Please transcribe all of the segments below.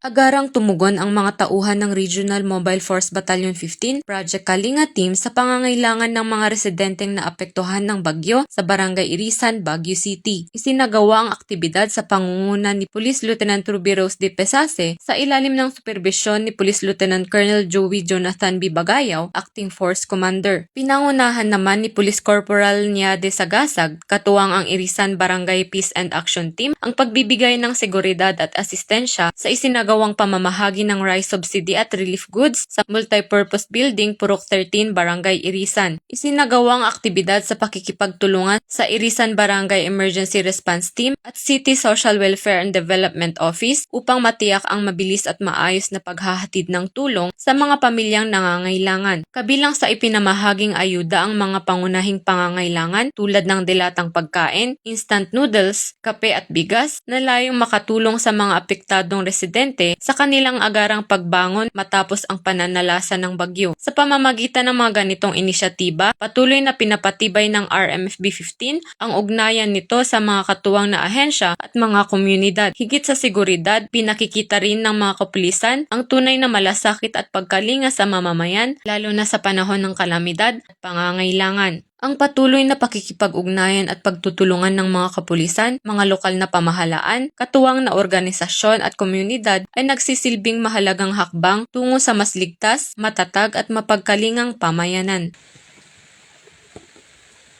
Agarang tumugon ang mga tauhan ng Regional Mobile Force Battalion 15 Project Kalinga Team sa pangangailangan ng mga residenteng naapektuhan ng bagyo sa Barangay Irisan, Baguio City. Isinagawa ang aktibidad sa pangunguna ni Police Lieutenant Ruby Rose de Pesase sa ilalim ng superbisyon ni Police Lieutenant Colonel Joey Jonathan B. Bagayaw, Acting Force Commander. Pinangunahan naman ni Police Corporal Niade Sagasag, katuwang ang Irisan Barangay Peace and Action Team, ang pagbibigay ng seguridad at asistensya sa isinagawang pamamahagi ng rice subsidy at relief goods sa multipurpose building Purok 13, Barangay Irisan. Isinagawang aktibidad sa pakikipagtulungan sa Irisan Barangay Emergency Response Team at City Social Welfare and Development Office upang matiyak ang mabilis at maayos na paghahatid ng tulong sa mga pamilyang nangangailangan. Kabilang sa ipinamahaging ayuda ang mga pangunahing pangangailangan tulad ng dilatang pagkain, instant noodles, kape at bigas na layong makatulong sa mga apektadong residente sa kanilang agarang pagbangon matapos ang pananalasa ng bagyo. Sa pamamagitan ng mga ganitong inisyatiba, patuloy na pinapatibay ng RMFB 15 ang ugnayan nito sa mga katuwang na ahensya at mga komunidad. Higit sa seguridad, pinakikita rin ng mga kapulisan ang tunay na malasakit at pagkalinga sa mamamayan, lalo na sa panahon ng kalamidad at pangangailangan. Ang patuloy na pakikipag-ugnayan at pagtutulungan ng mga kapulisan, mga lokal na pamahalaan, katuwang na organisasyon at komunidad ay nagsisilbing mahalagang hakbang tungo sa mas ligtas, matatag at mapagkalingang pamayanan.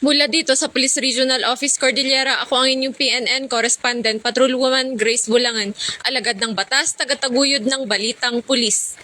Mula dito sa Police Regional Office Cordillera, ako ang inyong PNN Correspondent, Patrolwoman Grace Bulangan, alagad ng batas, tagataguyod ng Balitang Pulis.